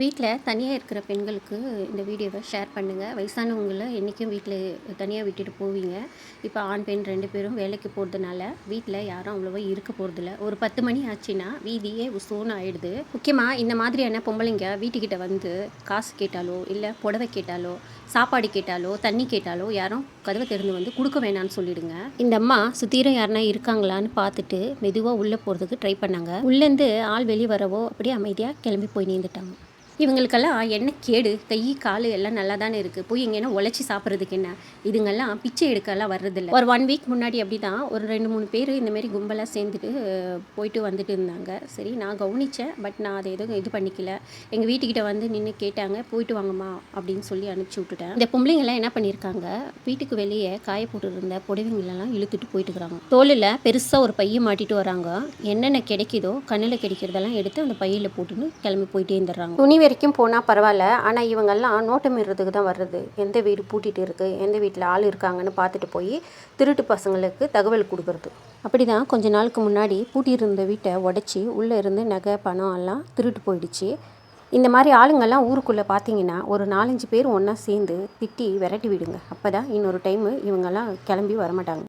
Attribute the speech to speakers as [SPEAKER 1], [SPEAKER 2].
[SPEAKER 1] வீட்டில் தனியாக இருக்கிற பெண்களுக்கு இந்த வீடியோவை ஷேர் பண்ணுங்கள். வயசானவங்கள என்றைக்கும் வீட்டில் தனியாக விட்டுட்டு போவீங்க. இப்போ ஆண் பெண் 2 பேரும் வேலைக்கு போகிறதுனால வீட்டில் யாரும் அவ்வளோவா இருக்க போகிறதில்ல. ஒரு 10 மணி ஆச்சுன்னா வீதியே உசோன்னு ஆயிடுது. முக்கியமாக இந்த மாதிரியான பொம்பளைங்க வீட்டுக்கிட்ட வந்து காசு கேட்டாலோ இல்லை புடவை கேட்டாலோ சாப்பாடு கேட்டாலோ தண்ணி கேட்டாலோ யாரும் கதவை திறந்து வந்து கொடுக்க வேணான்னு சொல்லிடுங்க. இந்த அம்மா சுத்தீரம் யாருனா இருக்காங்களான்னு பார்த்துட்டு மெதுவாக உள்ளே போகிறதுக்கு ட்ரை பண்ணாங்க. உள்ளேருந்து ஆள் வெளியே வரவோ அப்படியே அமைதியாக கிளம்பி போய் நீந்துட்டாங்க. இவங்களுக்கெல்லாம் என்ன கேடு? கை கால் எல்லாம் நல்லா தானே இருக்குது. போய் எங்கன்னா உழைச்சி சாப்பிட்றதுக்கு என்ன? இதுங்கெல்லாம் பிச்சை எடுக்கலாம் வர்றதில்ல. ஒரு 1 வீக் முன்னாடி அப்படி தான் ஒரு 2-3 பேர் இந்தமாரி கும்பலாக சேர்ந்துட்டு போயிட்டு வந்துட்டு இருந்தாங்க. சரி, நான் கவனித்தேன். பட் நான் அதை எதுவும் இது பண்ணிக்கல. எங்கள் வீட்டுக்கிட்ட வந்து நின்று கேட்டாங்க. போயிட்டு வாங்கம்மா அப்படின்னு சொல்லி அனுப்பிச்சி விட்டுட்டேன். இந்த பொம்பளைங்கெல்லாம் என்ன பண்ணியிருக்காங்க, வீட்டுக்கு வெளியே காய போட்டு இருந்த புடவைங்களெல்லாம் இழுத்துட்டு போயிட்டு இருக்கிறாங்க. தோளில் பெருசாக ஒரு பையை மாட்டிட்டு வராங்க. என்னென்ன கிடைக்குதோ கண்ணில் கிடைக்கிறதெல்லாம் எடுத்து அந்த பையில் போட்டுன்னு கிளம்பி போயிட்டே இருந்துடுறாங்க. துணி வரைக்கும் போனால் பரவாயில்ல, ஆனால் இவங்கெல்லாம் நோட்டமிடுறதுக்கு தான் வர்றது. எந்த வீடு பூட்டிகிட்டு இருக்குது, எந்த வீட்டில் ஆள் இருக்காங்கன்னு பார்த்துட்டு போய் திருட்டு பசங்களுக்கு தகவல் கொடுக்குறது. அப்படி தான் கொஞ்ச நாளுக்கு முன்னாடி பூட்டியிருந்த வீட்டை உடச்சி உள்ளே இருந்து நகை பணம் எல்லாம் திருட்டு போயிடுச்சு. இந்த மாதிரி ஆளுங்கள்லாம் ஊருக்குள்ளே பார்த்தீங்கன்னா ஒரு 4-5 பேர் ஒன்றா சேர்ந்து திட்டி விரட்டி விடுங்க. அப்போ தான் இன்னொரு டைமு இவங்கெல்லாம் கிளம்பி வரமாட்டாங்க.